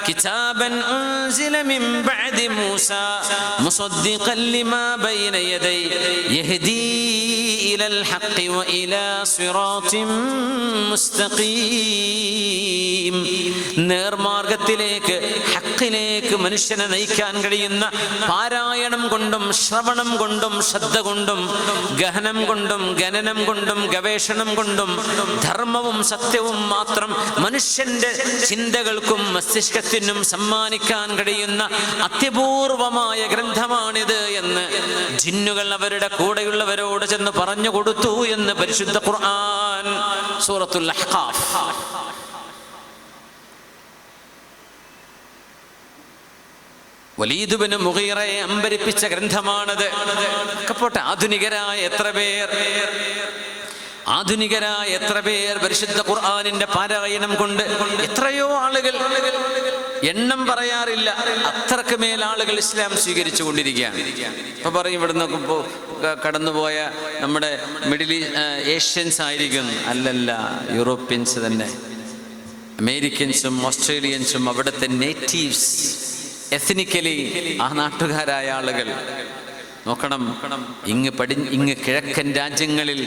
കിതാബൻ ഉൻസില മിൻ ബഅദി മൂസാ മുസദ്ദിഖൻ ലിമാ ബൈന യദൈ യഹ്ദീ ഇലൽ ഹഖ് വ ഇലാ സിറാത്തിൻ മുസ്തഖീം. നേർമാർഗത്തിലേക്ക്, ഹഖിലേക്ക് മനുഷ്യനെ നയിക്കാൻ കഴിയുന്ന പാരായണം കൊണ്ടും ശ്രവണം കൊണ്ടും ശ്രദ്ധ കൊണ്ടും ഗഹനം കൊണ്ടും ഗണനം കൊണ്ടും ഗവേഷണം കൊണ്ടും ധർമ്മവും സത്യവും മാത്രം മനുഷ്യന്റെ ചിന്തകൾക്കും മസ്തിഷ്കത്തിനും സമ്മാനിക്കാൻ കഴിയുന്ന അത്യപൂർവമായ ഗ്രന്ഥമാണിത് എന്ന് ജിന്നുകൾ അവരുടെ കൂടെയുള്ളവരോട് ചെന്ന് പറഞ്ഞു കൊടുത്തു എന്ന് പരിശുദ്ധ ഖുർആൻ സൂറത്തുൽ അഹ്ഖാഫ്. വലീദ് ഇബ്നു മുഗീറയെ അമ്പരിപ്പിച്ച ഗ്രന്ഥമാണത്. പോട്ടെ, ആധുനികരായ എത്ര പേർ പരിശുദ്ധ ഖുർആനിന്റെ പാരായണം കൊണ്ട്, എത്രയോ ആളുകൾ, എണ്ണം പറയാറില്ല, അത്രക്ക് മേൽ ആളുകൾ ഇസ്ലാം സ്വീകരിച്ചു കൊണ്ടിരിക്കുകയാണ്. ഇപ്പൊ പറയും ഇവിടെ നോക്കുമ്പോൾ കടന്നുപോയ നമ്മുടെ മിഡിൽ ഏഷ്യൻസ് ആയിരിക്കും. അല്ലല്ല, യൂറോപ്യൻസ് തന്നെ, അമേരിക്കൻസും ഓസ്ട്രേലിയൻസും അവിടുത്തെ നേറ്റീവ്സ്, എത്നിക്കലി ആ നാട്ടുകാരായ ആളുകൾ നോക്കണം. ഇങ്ങ് കിഴക്കൻ രാജ്യങ്ങളിൽ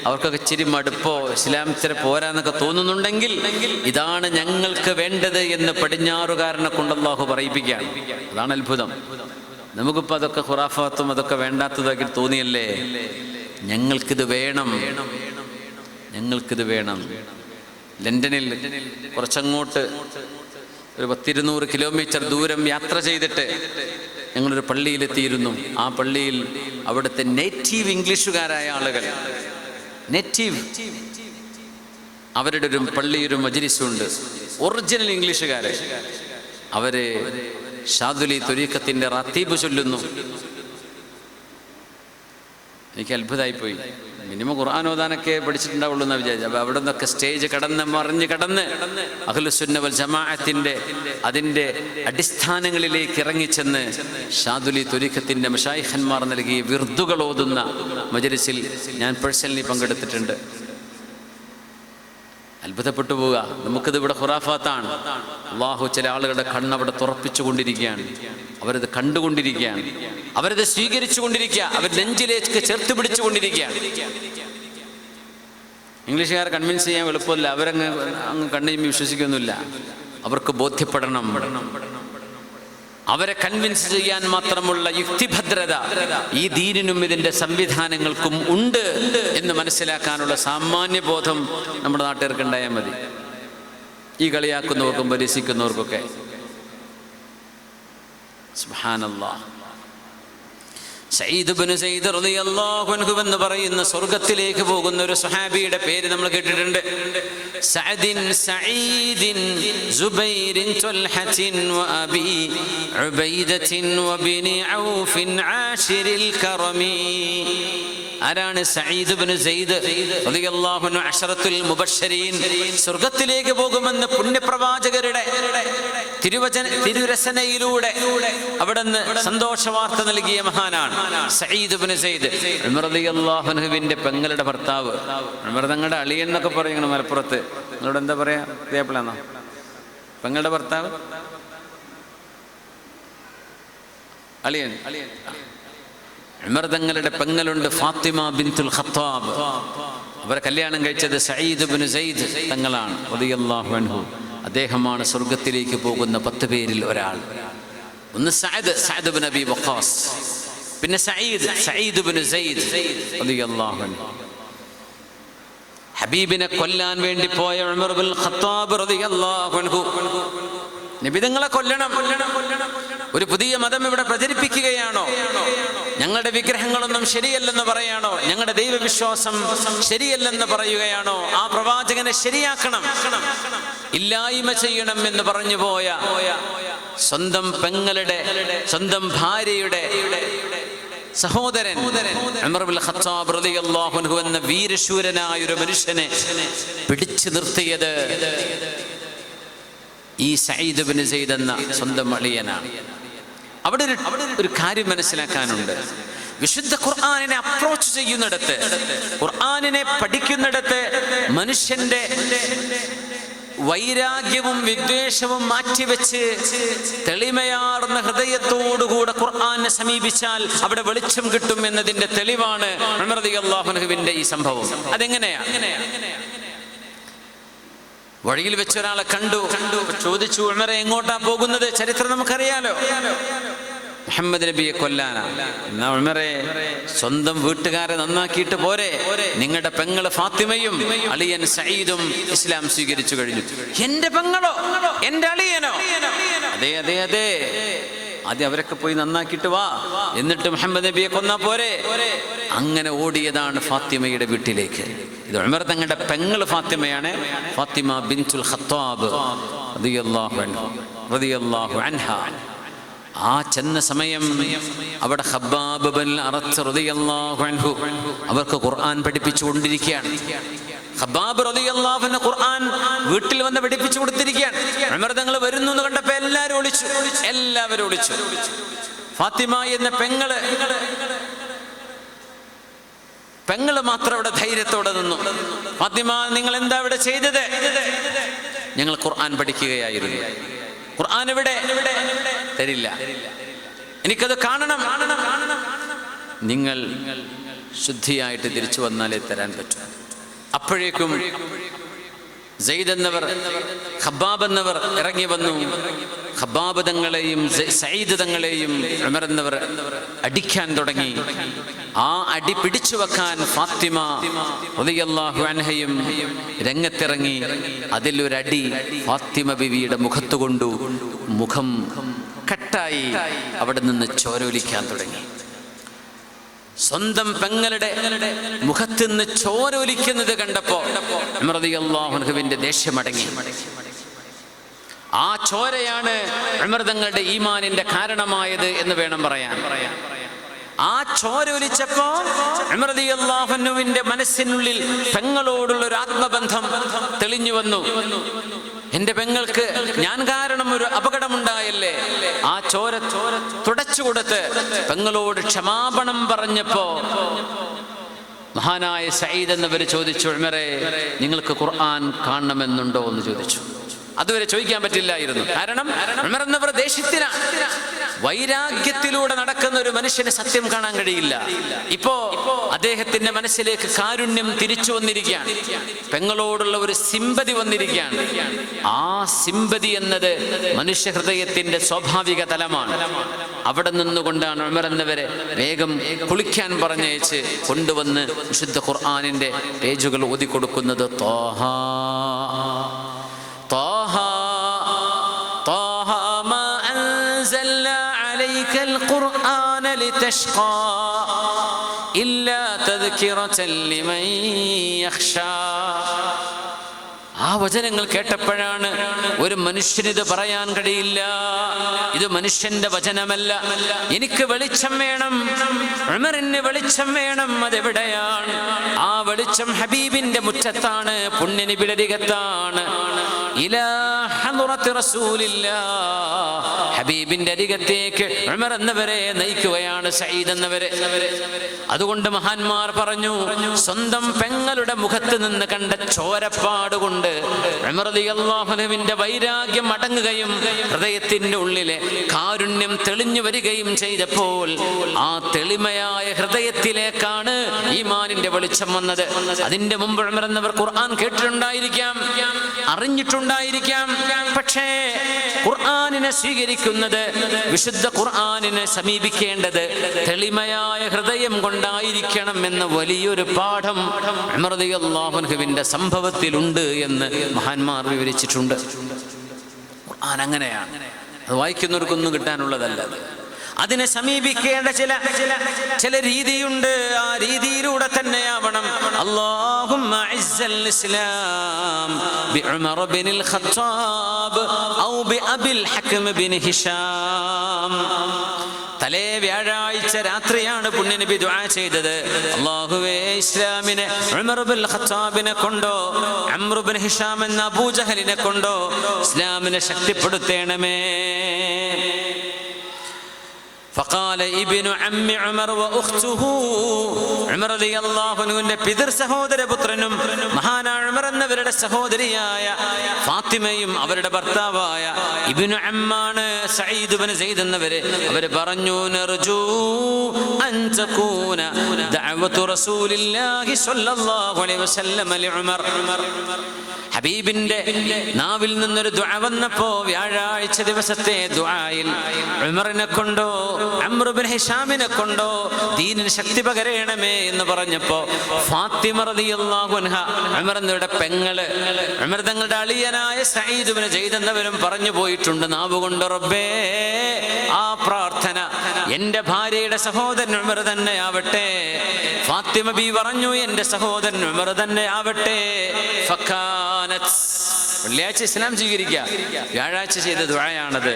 അവർക്കൊക്കെ ഇച്ചിരി മടുപ്പോ ഇസ്ലാം ഇച്ചിരി പോരാന്നൊക്കെ തോന്നുന്നുണ്ടെങ്കിൽ ഇതാണ് ഞങ്ങൾക്ക് വേണ്ടത് എന്ന് പടിഞ്ഞാറുകാരനെ കൊണ്ട് അല്ലാഹു പറയിപ്പിക്കുകയാണ്. അതാണ് അത്ഭുതം. നമുക്കിപ്പോൾ അതൊക്കെ ഖുറാഫാത്തും അതൊക്കെ വേണ്ടാത്തതൊക്കെ തോന്നിയല്ലേ. ഞങ്ങൾക്കിത് വേണം. ലണ്ടനിൽ കുറച്ചങ്ങോട്ട് ഒരു 100-200 കിലോമീറ്റർ ദൂരം യാത്ര ചെയ്തിട്ട് ഞങ്ങളൊരു പള്ളിയിലെത്തിയിരുന്നു. ആ പള്ളിയിൽ അവിടുത്തെ നേറ്റീവ് ഇംഗ്ലീഷുകാരായ ആളുകൾ, അവരുടെ ഒരു പള്ളിയൊരു മജ്‌ലിസുണ്ട്, ഒറിജിനൽ ഇംഗ്ലീഷുകാര്. അവര് ഷാദുലി ത്വരീഖത്തിന്റെ റത്തീബ് ചൊല്ലുന്നു. എനിക്ക് അത്ഭുതമായിപ്പോയി. മിനിമം ഖുർആൻ ഓതാനൊക്കെ പഠിച്ചിട്ടുണ്ടാവുള്ളൂ എന്ന് വിചാരിച്ചു. അപ്പോൾ അവിടെ നിന്നൊക്കെ സ്റ്റേജ് കടന്ന് അഹ്ലുസുന്ന വൽ ജമാഅത്തിന്റെ അതിൻ്റെ അടിസ്ഥാനങ്ങളിലേക്ക് ഇറങ്ങിച്ചെന്ന് ഷാദുലി ത്വരീഖത്തിന്റെ മശായിഖന്മാർ നൽകിയ വിർദുകൾ ഓതുന്ന മജ്‌ലിസിൽ ഞാൻ പേഴ്സണലി പങ്കെടുത്തിട്ടുണ്ട്. അത്ഭുതപ്പെട്ടു പോവുക. നമുക്കിത് ഇവിടെ ഖുറാഫാത്താണ്. അള്ളാഹു ചില ആളുകളുടെ കണ്ണവിടെ തുറപ്പിച്ചു കൊണ്ടിരിക്കുകയാണ്. അവരത് കണ്ടുകൊണ്ടിരിക്കുകയാണ്, അവരത് സ്വീകരിച്ചു കൊണ്ടിരിക്കുക, അവർ നെഞ്ചിലേക്ക് ചേർത്ത് പിടിച്ചുകൊണ്ടിരിക്കുകയാണ്. ഇംഗ്ലീഷുകാരെ കൺവിൻസ് ചെയ്യാൻ എളുപ്പമില്ല. അവരങ്ങ് കണ്ണും വിശ്വസിക്കൊന്നുമില്ല. അവർക്ക് ബോധ്യപ്പെടണം. അവരെ കൺവിൻസ് ചെയ്യാൻ മാത്രമുള്ള യുക്തിഭദ്രത ഈ ദീനിനും ഇതിൻ്റെ സംവിധാനങ്ങൾക്കും ഉണ്ട് എന്ന് മനസ്സിലാക്കാനുള്ള സാമാന്യ ബോധം നമ്മുടെ നാട്ടുകാർക്ക് ഉണ്ടായാൽ മതി. ഈ കളിയാക്കുന്നവർക്കും പരിഹസിക്കുന്നവർക്കൊക്കെ. സുബ്ഹാനല്ലാഹ്. സഈദ് ഇബ്നു സൈദ് റളിയല്ലാഹു അൻഹു എന്ന് പറയുന്ന സ്വർഗ്ഗത്തിലേക്ക് പോകുന്ന ഒരു സ്വഹാബിയുടെ പേര് നമ്മൾ കേട്ടിട്ടുണ്ട്. സഅദിൻ സഈദിൻ സുബൈറിൻ ത്വൽഹത്തിൻ വഅബി ഉബൈദത്തിൻ വബിനി ഔഫിൻ ആശിരിൽ കറമി. ആരാണ് സഈദ് ഇബ്നു സൈദ് റളിയല്ലാഹു അൻഹു? അശറത്തുൽ മുബശ്ശരീൻ, സ്വർഗ്ഗത്തിലേക്ക് പോകുമെന്ന് പുണ്യപ്രവാചകരുടെ തിരുരസനയിലൂടെ അവിടുന്ന് സന്തോഷ വാർത്ത നൽകിയ മഹാനാണ് സഈദ് ഇബ്നു സൈദ്. ഉമർ റളിയല്ലാഹു അൻഹുവിന്റെ പെങ്ങളുടെ ഭർത്താവ്. ഉമർ തങ്ങളുടെ അളിയൻ എന്നൊക്കെ പറയുന്നു മലപ്പുറത്ത്. നിങ്ങളോട് എന്താ പറയാ? പ്രിയപ്പെടാന്നോ? പെങ്ങളുടെ ഭർത്താവ് അളിയൻ. ഉമർ തങ്ങളുടെ പെങ്ങളുണ്ട് ഫാത്തിമ ബിൻതുൽ ഖത്താബ്. അവരെ കല്യാണം കഴിച്ചത് സഈദ് ഇബ്നു സൈദ് തങ്ങളാണ് റളിയല്ലാഹു അൻഹു. അദ്ദേഹമാണ് സ്വർഗ്ഗത്തിലേക്ക് പോകുന്ന 10 പേരിൽ ഒരാൾ. ഒന്ന് സഅദ് ഇബ്നു അബി വഖാസ്, പിന്നെ സഈദ് ഇബ്നു സൈദ് റളിയല്ലാഹു അൻഹു. ഹബീബിനെ കൊല്ലാൻ വേണ്ടി പോയ ഉമർ ഇബ്നുൽ ഖത്താബ് റളിയല്ലാഹു അൻഹു. നബി തങ്ങളെ കൊല്ലണം, ഒരു പുതിയ മതം ഇവിടെ പ്രചരിപ്പിക്കുകയാണോ? ഞങ്ങളുടെ വിഗ്രഹങ്ങളൊന്നും ശരിയല്ലെന്ന് പറയാണോ? ഞങ്ങളുടെ ദൈവവിശ്വാസം ശരിയല്ലെന്ന് പറയുകയാണോ? ആ പ്രവാചകനെ ശരിയാക്കണം, ഇല്ലായ്മ ചെയ്യണം എന്ന് പറഞ്ഞു പോയ സ്വന്തം പെങ്ങളുടെ, സ്വന്തം ഭാര്യയുടെ സഹോദരൻ ഉമർ ഇബ്നുൽ ഖത്താബ് റളിയല്ലാഹു അൻഹു എന്ന വീരശൂരനായ ഒരു മനുഷ്യനെ പിടിച്ചു നിർത്തിയത് ഈ സഈദ് ഇബ്നു സൈദ് എന്ന സ്വന്തം അളിയനാണ്. അവിടെ ഒരു കാര്യം മനസ്സിലാക്കാനുണ്ട്. വിശുദ്ധ ഖുർആനിനെ അപ്രോച്ച് ചെയ്യുന്നിടത്ത്, ഖുർആനിനെ പഠിക്കുന്നിടത്ത് മനുഷ്യന്റെ വൈരാഗ്യവും വിദ്വേഷവും മാറ്റിവെച്ച് തെളിമയാർന്ന ഹൃദയത്തോടുകൂടെ ഖുർആനെ സമീപിച്ചാൽ അവിടെ വെളിച്ചം കിട്ടും എന്നതിന്റെ തെളിവാണ് ഉമർ റളിയല്ലാഹു അൻഹുവിന്റെ ഈ സംഭവം. അതെങ്ങനെയാ? വഴിയിൽ വെച്ച് ഒരാളെ കണ്ടു, ചോദിച്ചു, ഉമറെ എങ്ങോട്ടാ പോകുന്നത്? ചരിത്രം നമുക്കറിയാലോ. മുഹമ്മദ് നബിയെ കൊല്ലാനാ. എന്നാ ഉമറെ, സ്വന്തം വീട്ടുകാരെ നന്നാക്കിയിട്ട് പോരെ? നിങ്ങളുടെ പെങ്ങള് ഫാത്തിമയും അളിയൻ സഈദും ഇസ്ലാം സ്വീകരിച്ചു കഴിഞ്ഞു. എന്റെ പെങ്ങളോ എന്റെ അളിയനോ? അതെ അതെ അതെ, ആദ്യം അവരൊക്കെ പോയി നന്നാക്കിയിട്ട് വാ, എന്നിട്ട് മുഹമ്മദ് നബിയെ കൊന്നാ പോരെ? അങ്ങനെ ഓടിയതാണ് ഫാത്തിമയുടെ വീട്ടിലേക്ക്. ഇത് ഉമർ തങ്ങളുടെ പെങ്ങള് ഫാത്തിമയാണ്, ഫാത്തിമ ബിൻതുൽ ഖത്താബ് റളിയല്ലാഹു അൻഹാ. ആ ചെന്ന സമയം അവിടെ ഖബ്ബാബ് ബിൻ അറത്ത് റളിയല്ലാഹു അൻഹു അവർക്ക് ഖുർആൻ പഠിപ്പിച്ചു കൊണ്ടിരിക്കുകയാണ്. ഖബ്ബാബ് റളിയല്ലാഹു അൻഹു ഖുർആൻ വീട്ടിൽ വന്ന് പഠിപ്പിച്ചു കൊടുത്തിരിക്കുകയാണ്. ഉമർ തങ്ങൾ വരുന്നു എന്ന് കണ്ടപ്പോൾ എല്ലാവരും ഒളിച്ചു. ഫാത്തിമ എന്ന പെങ്ങള് മാത്രം അവിടെ ധൈര്യത്തോടെ നിന്നു. ഫാത്തിമ, നിങ്ങൾ എന്താ ഇവിടെ ചെയ്തത്? ഞങ്ങൾ ഖുർആൻ പഠിക്കുകയായിരുന്നു. ഖുർആൻ എവിടെ? തരില്ല, എനിക്കത് കാണണം. നിങ്ങൾ ശുദ്ധിയായിട്ട് തിരിച്ചു വന്നാലേ തരാൻ പറ്റും. അപ്പോഴേക്കും സെയ്ദ് എന്നവർ, ഖബ്ബാബ് എന്നവർ ഇറങ്ങി വന്നു. ഖബ്ബാബ് തങ്ങളെയും സഈദ് തങ്ങളെയും ഉമർ എന്നവർ അടിക്കാൻ തുടങ്ങി. ആ അടി പിടിച്ചു വെക്കാൻ ഫാത്തിമ റളിയല്ലാഹു അൻഹയും രംഗത്തിറങ്ങി. അതിലൊരടി ഫാത്തിമ ബിവിയുടെ മുഖത്ത് കൊണ്ടു. മുഖം കട്ടായി അവിടെ നിന്ന് ചോരൊലിക്കാൻ തുടങ്ങി. സ്വന്തം പെങ്ങളുടെ മുഖത്ത് നിന്ന് ചോരൊലിക്കുന്നത് കണ്ടപ്പോ ഉമർ റളിയല്ലാഹു അൻഹുവിന്റെ ദേഷ്യമടങ്ങി. ആ ചോരയാണ് ഉമർ തങ്ങളുടെ ഈമാനിന്റെ കാരണമായത് എന്ന് വേണം പറയാൻ. ആ ചോര ഒലിച്ചപ്പോ ഉമർ റളിയല്ലാഹു അൻഹുവിന്റെ മനസ്സിനുള്ളിൽ പെങ്ങളോടുള്ള ഒരു ആത്മബന്ധം തെളിഞ്ഞു വന്നു. എന്റെ പെങ്ങൾക്ക് ഞാൻ കാരണം ഒരു അപകടമുണ്ടായല്ലേ? ആ ചോര തുടച്ചു കൊടുത്ത് പെങ്ങളോട് ക്ഷമാപണം പറഞ്ഞപ്പോ മഹാനായ സഈദ് എന്നവർ ചോദിച്ചു, ഉമറെ, നിങ്ങൾക്ക് ഖുർആൻ കാണണമെന്നുണ്ടോ എന്ന് ചോദിച്ചു. അതുവരെ ചോദിക്കാൻ പറ്റില്ലായിരുന്നു. കാരണം ഉമർ എന്നവർ ദേഷ്യത്തിലാണ്. വൈരാഗ്യത്തിലൂടെ നടക്കുന്ന ഒരു മനുഷ്യന് സത്യം കാണാൻ കഴിയില്ല. ഇപ്പോ അദ്ദേഹത്തിന്റെ മനസ്സിലേക്ക് കാരുണ്യം തിരിച്ചു വന്നിരിക്കുകയാണ്. പെങ്ങളോടുള്ള ഒരു സിമ്പതി വന്നിരിക്കുകയാണ്. ആ സിമ്പതി എന്നത് മനുഷ്യ ഹൃദയത്തിന്റെ സ്വാഭാവിക തലമാണ്. അവിടെ നിന്നുകൊണ്ടാണ് ഉമർ എന്നവരെ വേഗം കുളിക്കാൻ പറഞ്ഞയച്ച് കൊണ്ടുവന്ന് വിശുദ്ധ ഖുർആനിന്റെ പേജുകൾ ഓതിക്കൊടുക്കുന്നത്. ത്വാഹാ طه ما أنزلنا عليك القرآن لتشقى إلا تذكرة لمن يخشى. ആ വചനങ്ങൾ കേട്ടപ്പോഴാണ് ഒരു മനുഷ്യനിത് പറയാൻ കഴിയില്ല, ഇത് മനുഷ്യന്റെ വചനമല്ല, എനിക്ക് വെളിച്ചം വേണം, ഉമറിന് വെളിച്ചം വേണം. അതെവിടെയാണ്? ആ വെളിച്ചം ഹബീബിന്റെ മുറ്റത്താണ്, പുണ്യനബിയുടെ അരികത്താണ്. ഇലാ ഹളറത്തി റസൂലില്ലാഹ്, ഹബീബിന്റെ അരികത്തേക്ക് ഉമർ എന്നവരെ നയിക്കുകയാണ്, സഈദ് എന്നവരെ. അതുകൊണ്ട് മഹാന്മാർ പറഞ്ഞു, സ്വന്തം പെങ്ങളുടെ മുഖത്ത് നിന്ന് കണ്ട ചോരപ്പാട് കൊണ്ട് ഉമർ റളിയല്ലാഹു അൻഹുവിന്റെ വൈരാഗ്യം അടങ്ങുകയും ഹൃദയത്തിന്റെ ഉള്ളിലെ കാരുണ്യം തെളിഞ്ഞു വരികയും ചെയ്തപ്പോൾ ആ തെളിമയായ ഹൃദയത്തിലേക്കാണ് ഈമാനിന്റെ വെളിച്ചം വന്നത്. അതിന്റെ മുമ്പ് ഉമർ എന്നവർ ഖുർആൻ കേട്ടിട്ടുണ്ടായിരിക്കാം, അറിഞ്ഞിട്ടുണ്ടായിരിക്കാം, പക്ഷേ ഖുർആനിനെ സ്വീകരിക്കുന്നത്, വിശുദ്ധ ഖുർആനിനെ സമീപിക്കേണ്ടത് തെളിമയായ ഹൃദയം കൊണ്ടായിരിക്കണം എന്ന വലിയൊരു പാഠം ഉമർ റളിയല്ലാഹു അൻഹുവിന്റെ സംഭവത്തിലുണ്ട് എന്ന് മഹാന്മാർ വിവരിച്ചിട്ടുണ്ട്. ഖുർആൻ അങ്ങനെയാണ്, അത് വായിക്കുന്നവർക്കൊന്നും കിട്ടാനുള്ളതല്ല. അതിനെ സമീപിക്കേണ്ട ചില രീതിയുണ്ട്. ആ രീതിയിലൂടെ തന്നെയാവണം. അല്ലാഹുമ്മ ഇസ്സൽ ഇസ്ലാം ബിഉമർ ബിനുൽ ഖത്താബ് ഔ ബിഅബിൽ ഹക്ം ബിൻ ഹിഷാം. തലേ വ്യാഴാഴ്ച രാത്രിയാണ് പുണ്യനബി ദുആ ചെയ്തത്, അല്ലാഹുവേ ഇസ്ലാമിനെ ഉമർ ബിൻ ഖത്താബിനെ കൊണ്ടോ അംർ ബിൻ ഹിഷാം എന്ന അബൂജഹലിനെ കൊണ്ടോ ഇസ്ലാമിനെ ശക്തിപ്പെടുത്തേണമേ. فقال ابن عم عمر واخته, ഉമർ റളിയല്ലാഹു അൻഹുവിന്റെ പിതൃ സഹോദരപുത്രനും മഹാനായ ഉമർ എന്നവരുടെ സഹോദരിയായ ഫാത്തിമയും അവരുടെ ഭർത്താവായ ഇബ്നു അമ്മാണ് സഈദ് ഇബ്നു സൈദ് എന്നവരെ അവർ പറഞ്ഞു, നർജു അൻ തകൂന ദഅവതു റസൂലില്ലാഹി സ്വല്ലല്ലാഹു അലൈഹി വസല്ലം ലിഉമർ. ഹബീബിന്റെ നാവിൽ നിന്നൊരു ദുആ വന്നപ്പോ വ്യാഴാഴ്ച ദിവസത്തെ ദുആയിൽ ഉമറിനെ കൊണ്ടോ അംർ ബിൻ ഹിഷാമിനെ കൊണ്ടോ ദീനിന് ശക്തി പകരണമേ എന്ന് പറഞ്ഞപ്പോ ഫാത്തിമ റളിയല്ലാഹു അൻഹ, ഉമർ എന്നവരുടെ പെങ്ങള്, ഉമർ തങ്ങളുടെ അളിയനായ സഈദ് ഇബ്നു സൈദ് എന്നവരും പറഞ്ഞു പോയിട്ടുണ്ട് നാവ് കൊണ്ട്, റബ്ബേ ആ പ്രാർത്ഥന എന്റെ ഭാര്യയുടെ സഹോദരൻ ഉമർ തന്നെ ആവട്ടെ. ഫാത്തിമ ബി പറഞ്ഞു, എന്റെ സഹോദരൻ ഉമർ തന്നെ ആവട്ടെ. വെള്ളിയാഴ്ച ഇസ്ലാം സ്വീകരിക്കുക, വ്യാഴാഴ്ച ചെയ്ത ദുആയാണത്.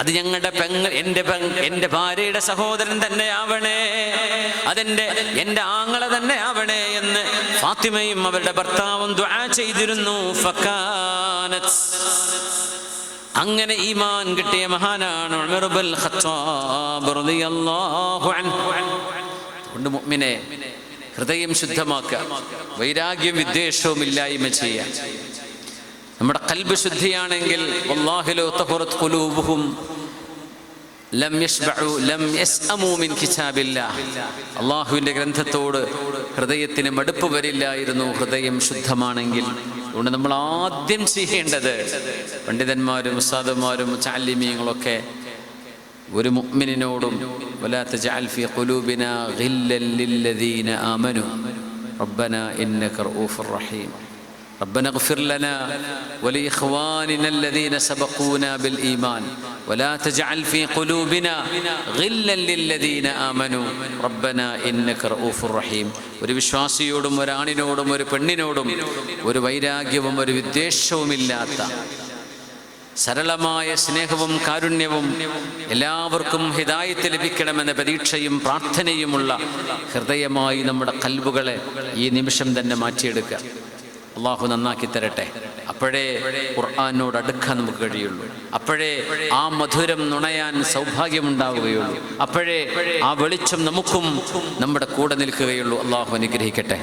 അത് ഞങ്ങളുടെ എന്റെ ഭാര്യയുടെ സഹോദരൻ തന്നെ ആവണേ, എന്റെ ആങ്ങള തന്നെ ആവണേ എന്ന് ഫാത്തിമയും അവരുടെ ഭർത്താവും ദുആ ചെയ്തിരുന്നു. ഫകാനത്, അങ്ങനെ ഈമാൻ കിട്ടിയ മഹാനാണ് ഉമർ ബിൻ ഖത്താബ് റളിയല്ലാഹു അൻഹു. കൊണ്ട് മുഅ്മിനെ ഹൃദയം ശുദ്ധമാക്കുക, വൈരാഗ്യം വിദ്വേഷവും ഇല്ലായ്മ ചെയ്യുക. നമ്മുടെ ഖൽബ് ശുദ്ധിയാണെങ്കിൽ വല്ലാഹി ലൗ തഖറത് ഖുലൂബുഹും ലം യശ്ബഉ ലം യസ്അമു മിൻ കിതാബില്ലാഹ്. അല്ലാഹുവിന്റെ ഗ്രന്ഥത്തോട് ഹൃദയത്തിന് മടുപ്പ് വരില്ലായിരുന്നു ഹൃദയം ശുദ്ധമാണെങ്കിൽ. അതുകൊണ്ട് നമ്മൾ ആദ്യം ചെയ്യേണ്ടത്, പണ്ഡിതന്മാരും ഉസ്താദുമാരും മുതഅല്ലിമീങ്ങളൊക്കെ ഒരു മുഅ്മിനിനോടും വലാ തജഅൽ ഫീ ഖുലൂബിനാ ഗില്ലൻ ലില്ലദീന ആമനൂ റബ്ബനാ ഇന്നക റഊഫുർ റഹീം ربنا اغفر لنا ولإخواننا الذين سبقونا بالإيمان ولا تجعل في قلوبنا غلا للذين آمنوا ربنا إنك رؤوف رحيم. ഒരു വിശ്വാസിയോടും ഒരാണിനോടും ഒരു പെണ്ണിനോടും ഒരു വൈരാഗ്യവും ഒരു വിദ്വേഷവുമില്ലാത്ത സരളമായ സ്നേഹവും കാരുണ്യവും എല്ലാവർക്കും ഹിദായത്ത് ലഭിക്കണമെന്ന പ്രതീക്ഷയും പ്രാർത്ഥനയുമുള്ള ഹൃദയമായി നമ്മുടെ ഖൽബുകളെ ഈ നിമിഷം തന്നെ മാറ്റിയെടുക്കുക. അള്ളാഹു നന്നാക്കി തരട്ടെ. അപ്പോഴേ ഖുർആനോട് അടുക്കാൻ നമുക്ക് കഴിയുള്ളൂ. അപ്പോഴേ ആ മധുരം നുണയാൻ സൗഭാഗ്യമുണ്ടാവുകയുള്ളൂ. അപ്പോഴേ ആ വെളിച്ചം നമുക്കും നമ്മുടെ കൂടെ നിൽക്കുകയുള്ളൂ. അള്ളാഹു അനുഗ്രഹിക്കട്ടെ.